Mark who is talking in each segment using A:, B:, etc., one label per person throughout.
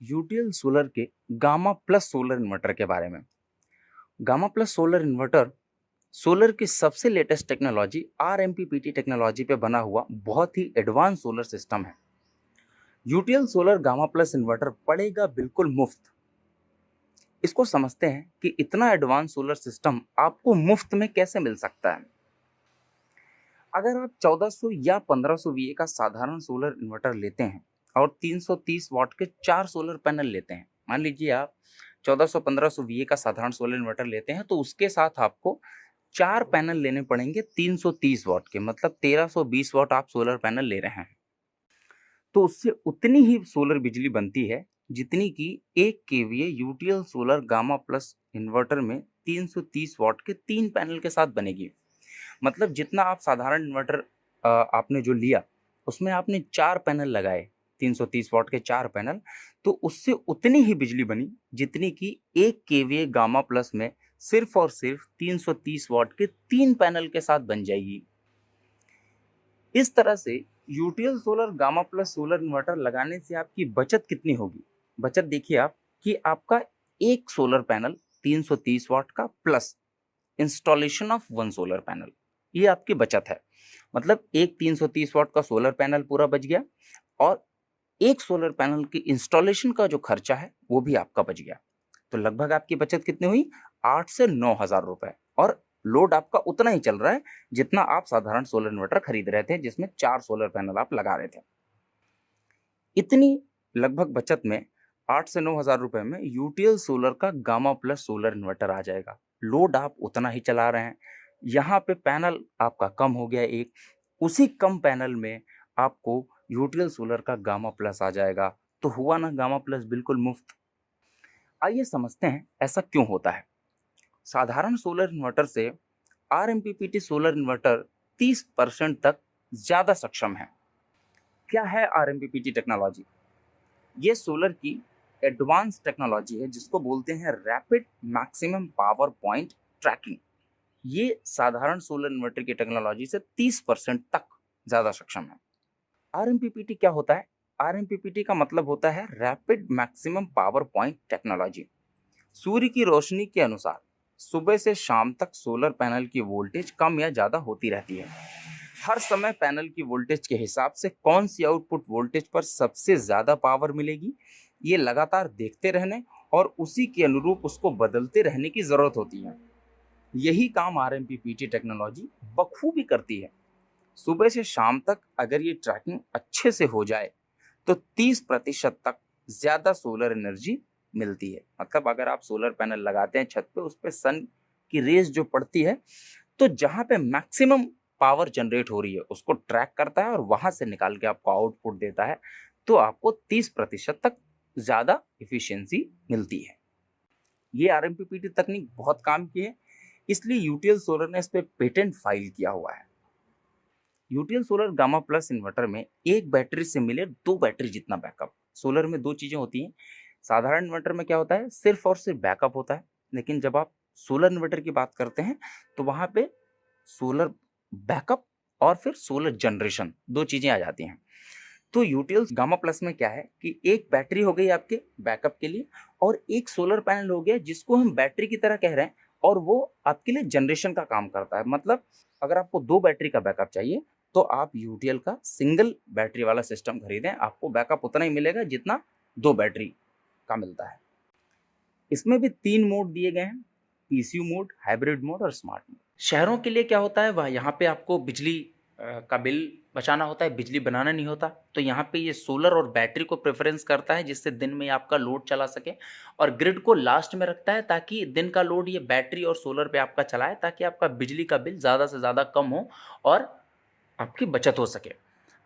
A: UTL solar के gamma plus solar inverter के बारे में। Gamma plus solar inverter solar की सबसे लेटेस्ट टेक्नोलॉजी आरएमपीपीटी टेक्नोलॉजी पे बना हुआ बहुत ही एडवांस सोलर सिस्टम है। UTL solar gamma plus inverter पड़ेगा बिल्कुल मुफ्त। इसको समझते हैं कि इतना एडवांस सोलर सिस्टम आपको मुफ्त में कैसे मिल सकता है। अगर आप 1400 या 1500 वीए का साधारण सोलर इन्वर्टर लेते हैं और 330 वाट के 4 सोलर पैनल लेते हैं, मान लीजिए आप 1400-1500 वीए का साधारण सोलर इन्वर्टर लेते हैं, तो उसके साथ आपको 4 पैनल लेने पड़ेंगे 330 वाट के, मतलब 1320 वाट आप सोलर पैनल ले रहे हैं। तो उससे उतनी ही सोलर बिजली बनती है जितनी कि 1 KVA UTL solar gamma plus inverter में 330 वाट के 3 पैनल के साथ बनेगी। मतलब जितना आप साधारण इन्वर्टर आपने जो लिया उसमें आपने 4 पैनल लगाए, 330 वाट के 4 पैनल, तो उससे उतनी ही बिजली बनी जितनी कि 1 केवीए गामा प्लस में सिर्फ और सिर्फ 330 वाट के 3 पैनल के साथ बन जाएगी। इस तरह से UTL solar gamma plus solar inverter लगाने से आपकी बचत कितनी होगी। बचत देखिए आप कि आपका एक सोलर पैनल 330 वाट का plus installation of 1 solar panel, ये आपकी बचत है। मतलब एक 330 वाट का सोलर पैनल पूरा बच गया और एक सोलर पैनल की इंस्टॉलेशन का जो खर्चा है वो भी आपका बच गया। तो लगभग आपकी बचत कितनी हुई, 8 से 9 हज़ार रुपए। और लोड आपका उतना ही चल रहा है जितना आप साधारण सोलर इन्वर्टर खरीद रहे थे जिसमें 4 सोलर पैनल आप लगा रहे थे। इतनी लगभग बचत में 8 से 9 हज़ार रुपए में यूटीएल सोलर का गामा प्लस सोलर इन्वर्टर आ जाएगा। लोड आप उतना ही चला रहे हैं, यहाँ पे पैनल आपका कम हो गया एक, उसी कम पैनल में आपको यूटीएल सोलर का गामा प्लस आ जाएगा। तो हुआ ना गामा प्लस बिल्कुल मुफ्त। आइए समझते हैं ऐसा क्यों होता है। साधारण सोलर इन्वर्टर से आरएमपीपीटी सोलर इन्वर्टर 30% तक ज्यादा सक्षम है। क्या है आरएमपीपीटी टेक्नोलॉजी? ये सोलर की एडवांस टेक्नोलॉजी है जिसको बोलते हैं rapid maximum power point tracking. ये साधारण सोलर इन्वर्टर की टेक्नोलॉजी से 30% तक ज्यादा सक्षम है। आरएमपीपीटी क्या होता है? आरएमपीपीटी का मतलब होता है rapid maximum power point technology. सूर्य की रोशनी के अनुसार सुबह से शाम तक सोलर पैनल की वोल्टेज कम या ज्यादा होती रहती है। हर समय पैनल की वोल्टेज के हिसाब से कौन सी आउटपुट वोल्टेज पर सबसे ज्यादा पावर मिलेगी, ये लगातार देखते रहने और उसी के अनुरूप उसको बदलते रहने की जरूरत होती है। यही काम आरएमपीपीटी टेक्नोलॉजी बखूबी करती है। सुबह से शाम तक अगर ये ट्रैकिंग अच्छे से हो जाए तो 30% तक ज्यादा सोलर एनर्जी मिलती है। मतलब अगर आप सोलर पैनल लगाते हैं छत पे, उस पे सन की रेज जो पड़ती है, तो जहां पे मैक्सिमम पावर जनरेट हो रही है उसको ट्रैक करता है और वहां से निकाल के आपको आउटपुट देता है। तो आपको 30% तक ज्यादा इफिशियंसी मिलती है। ये आरएमपीपीटी तकनीक बहुत काम की है, इसलिए यूटीएल सोलर ने इस पे पेटेंट फाइल किया हुआ है। UTL solar gamma plus inverter में एक बैटरी से मिले 2 बैटरी जितना बैकअप। सोलर में 2 चीजें होती हैं। साधारण इन्वर्टर में क्या होता है, सिर्फ और सिर्फ बैकअप होता है, लेकिन जब आप सोलर इन्वर्टर की बात करते हैं तो वहां पे सोलर बैकअप और फिर सोलर जनरेशन 2 चीजें आ जाती हैं। तो यूटीएल गामा प्लस में क्या है कि एक बैटरी हो गई आपके बैकअप के लिए और एक सोलर पैनल हो गया जिसको हम बैटरी की तरह कह रहे हैं, और वो आपके लिए जनरेशन का काम करता है। मतलब अगर आपको 2 बैटरी का बैकअप चाहिए तो आप यूटीएल का सिंगल बैटरी वाला सिस्टम खरीदें, आपको बैकअप उतना ही मिलेगा जितना 2 बैटरी का मिलता है। इसमें भी 3 मोड दिए गए हैं, पीसीयू मोड, हाइब्रिड मोड और स्मार्ट मोड। शहरों के लिए क्या होता है, वह यहाँ पे आपको बिजली का बिल बचाना होता है, बिजली बनाना नहीं होता। तो यहाँ पे ये सोलर और बैटरी को प्रेफरेंस करता है जिससे दिन में आपका लोड चला सके, और ग्रिड को लास्ट में रखता है ताकि दिन का लोड ये बैटरी और सोलर पे आपका चलाए, ताकि आपका बिजली का बिल ज़्यादा से ज़्यादा कम हो और आपकी बचत हो सके।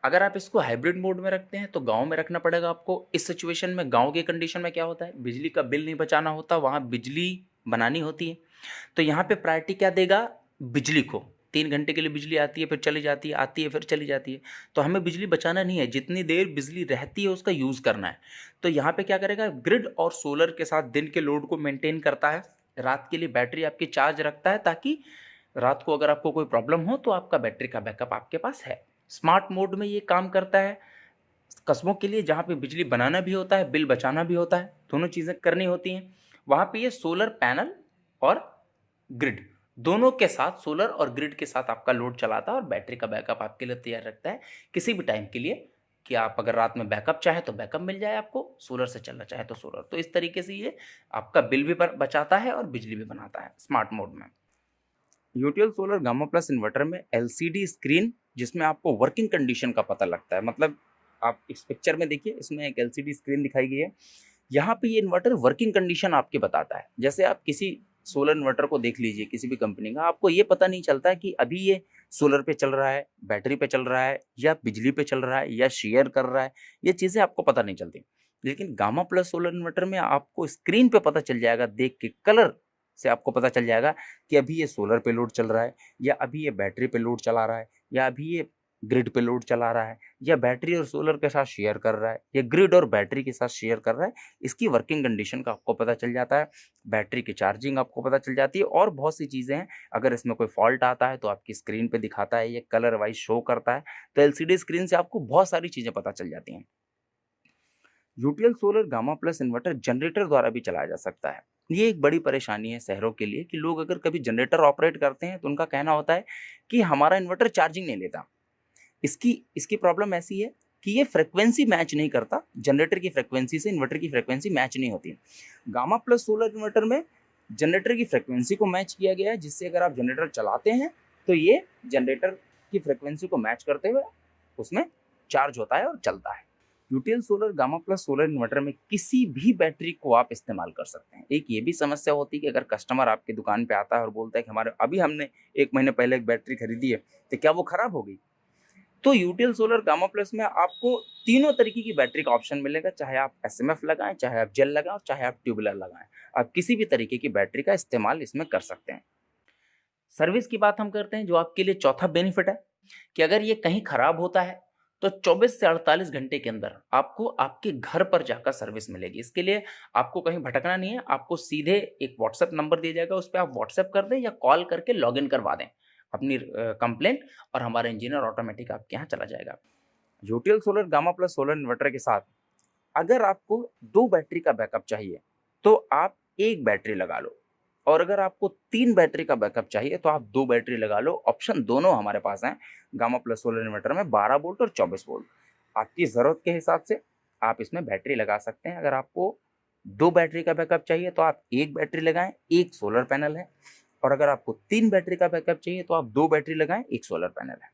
A: अगर आप इसको हाइब्रिड मोड में रखते हैं तो गांव में रखना पड़ेगा आपको। इस सिचुएशन में गांव की कंडीशन में क्या होता है, बिजली का बिल नहीं बचाना होता, वहाँ बिजली बनानी होती है। तो यहाँ पे प्रायोरिटी क्या देगा, बिजली को। 3 घंटे के लिए बिजली आती है फिर चली जाती है, आती है फिर चली जाती है। तो हमें बिजली बचाना नहीं है, जितनी देर बिजली रहती है उसका यूज़ करना है। तो यहाँ पे क्या करेगा, ग्रिड और सोलर के साथ दिन के लोड को मेंटेन करता है, रात के लिए बैटरी आपकी चार्ज रखता है ताकि रात को अगर आपको कोई प्रॉब्लम हो तो आपका बैटरी का बैकअप आपके पास है। स्मार्ट मोड में ये काम करता है कस्बों के लिए जहाँ पे बिजली बनाना भी होता है, बिल बचाना भी होता है, दोनों चीज़ें करनी होती हैं, वहाँ पे ये सोलर पैनल और ग्रिड दोनों के साथ, सोलर और ग्रिड के साथ आपका लोड चलाता है और बैटरी का बैकअप आपके लिए तैयार रखता है किसी भी टाइम के लिए, कि आप अगर रात में बैकअप चाहे तो बैकअप मिल जाए आपको, सोलर से चलना चाहे तो सोलर। तो इस तरीके से ये आपका बिल भी बचाता है और बिजली भी बनाता है स्मार्ट मोड में। UTL solar gamma plus inverter में एलसीडी स्क्रीन, जिसमें आपको वर्किंग कंडीशन का पता लगता है, मतलब आप इस पिक्चर में देखिए, इसमें एक एलसीडी स्क्रीन दिखाई गई है। यहाँ पे ये इन्वर्टर वर्किंग कंडीशन आपके बताता है। जैसे आप किसी सोलर इन्वर्टर को देख लीजिए किसी भी कंपनी का, आपको ये पता नहीं चलता कि अभी ये सोलर पे चल रहा है, बैटरी पे चल रहा है, या बिजली पे चल रहा है, या शेयर कर रहा है, ये चीज़ें आपको पता नहीं चलती। लेकिन गामा प्लस सोलर इन्वर्टर में आपको स्क्रीन पे पता चल जाएगा, देख के कलर से आपको पता चल जाएगा कि अभी ये सोलर पे लोड चल रहा है, या अभी ये बैटरी पे लोड चला रहा है, या अभी ये ग्रिड पे लोड चला रहा है, या बैटरी और सोलर के साथ शेयर कर रहा है, या ग्रिड और बैटरी के साथ शेयर कर रहा है। इसकी वर्किंग कंडीशन का आपको पता चल जाता है, बैटरी की चार्जिंग आपको पता चल जाती है, और बहुत सी चीज़ें हैं। अगर इसमें कोई फॉल्ट आता है तो आपकी स्क्रीन पे दिखाता है, ये कलर वाइज शो करता है। तो एलसीडी स्क्रीन से आपको बहुत सारी चीज़ें पता चल जाती हैं। UTL solar gamma plus inverter generator द्वारा भी चलाया जा सकता है। ये एक बड़ी परेशानी है शहरों के लिए कि लोग अगर कभी जनरेटर ऑपरेट करते हैं तो उनका कहना होता है कि हमारा इन्वर्टर चार्जिंग नहीं लेता। इसकी इसकी प्रॉब्लम ऐसी है कि ये फ्रीक्वेंसी मैच नहीं करता, जनरेटर की फ्रीक्वेंसी से इन्वर्टर की फ्रीक्वेंसी मैच नहीं होती। गामा प्लस सोलर इन्वर्टर में जनरेटर की फ्रीक्वेंसी को मैच किया गया है, जिससे अगर आप जनरेटर चलाते हैं तो ये जनरेटर की फ्रीक्वेंसी को मैच करते हुए उसमें चार्ज होता है और चलता है। UTL solar gamma plus solar inverter में किसी भी बैटरी को आप इस्तेमाल कर सकते हैं। एक ये भी समस्या होती है कि अगर कस्टमर आपकी दुकान पे आता है और बोलता है कि हमारे अभी हमने 1 महीने पहले एक बैटरी खरीदी है, तो क्या वो खराब हो गई? तो यूटीएल सोलर गामा प्लस में आपको तीनों तरीके की बैटरी का ऑप्शन मिलेगा, चाहे आप एसएमएफ लगाएं, चाहे आप जेल लगाएं, और चाहे आप ट्यूबुलर लगाएं। आप किसी भी तरीके की बैटरी का इस्तेमाल इसमें कर सकते हैं। सर्विस की बात हम करते हैं, जो आपके लिए चौथा बेनिफिट है कि अगर ये कहीं खराब होता है तो 24 से 48 घंटे के अंदर आपको आपके घर पर जाकर सर्विस मिलेगी। इसके लिए आपको कहीं भटकना नहीं है, आपको सीधे एक व्हाट्सएप नंबर दिया जाएगा, उस पर आप व्हाट्सएप कर दें या कॉल करके लॉगिन करवा दें अपनी कंप्लेंट, और हमारा इंजीनियर ऑटोमेटिक आपके यहाँ चला जाएगा। UTL solar gamma plus solar inverter के साथ अगर आपको 2 बैटरी का बैकअप चाहिए तो आप 1 बैटरी लगा लो, और अगर आपको 3 बैटरी का बैकअप चाहिए तो आप 2 बैटरी लगा लो। ऑप्शन दोनों हमारे पास हैं गामा प्लस सोलर इन्वर्टर में, 12 वोल्ट और 24 वोल्ट। आपकी ज़रूरत के हिसाब से आप इसमें बैटरी लगा सकते हैं। अगर आपको 2 बैटरी का बैकअप चाहिए तो आप 1 बैटरी लगाएं, 1 सोलर पैनल है, और अगर आपको 3 बैटरी का बैकअप चाहिए तो आप 2 बैटरी लगाएं, 1 सोलर पैनल है।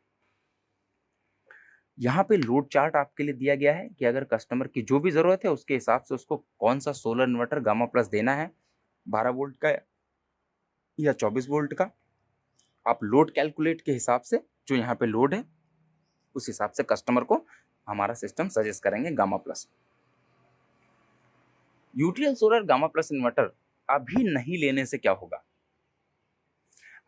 A: यहाँ पे लोड चार्ट आपके लिए दिया गया है कि अगर कस्टमर की जो भी ज़रूरत है उसके हिसाब से उसको कौन सा सोलर इन्वर्टर गामा प्लस देना है, 12 वोल्ट का या 24 वोल्ट का। आप लोड कैलकुलेट के हिसाब से जो यहाँ पे लोड है उस हिसाब से कस्टमर को हमारा सिस्टम सजेस्ट करेंगे gamma plus. UTL solar gamma plus inverter अभी नहीं लेने से क्या होगा?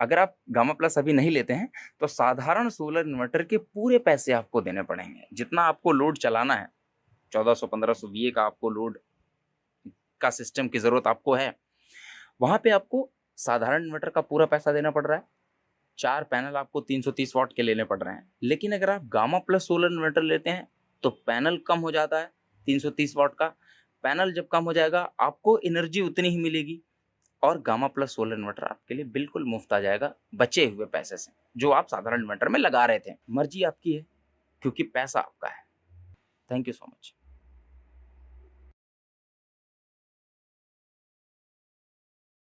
A: अगर आप गामा प्लस अभी नहीं लेते हैं तो साधारण सोलर इन्वर्टर के पूरे पैसे आपको देने पड़ेंगे। जितना आपको लोड चलाना है, 1400-1500 वीए का आपको लोड का सिस्टम की ज़रूरत आपको है, वहाँ पे आपको साधारण इन्वर्टर का पूरा पैसा देना पड़ रहा है। 4 पैनल आपको 330 वाट के लेने पड़ रहे हैं। लेकिन अगर आप गामा प्लस सोलर इन्वर्टर लेते हैं तो पैनल कम हो जाता है 330 वाट का। पैनल जब कम हो जाएगा आपको एनर्जी उतनी ही मिलेगी, और गामा प्लस सोलर इन्वर्टर आपके लिए बिल्कुल मुफ्त आ जाएगा बचे हुए पैसे से, जो आप साधारण इन्वर्टर में लगा रहे थे। मर्जी आपकी है, क्योंकि पैसा आपका है। Thank you so much.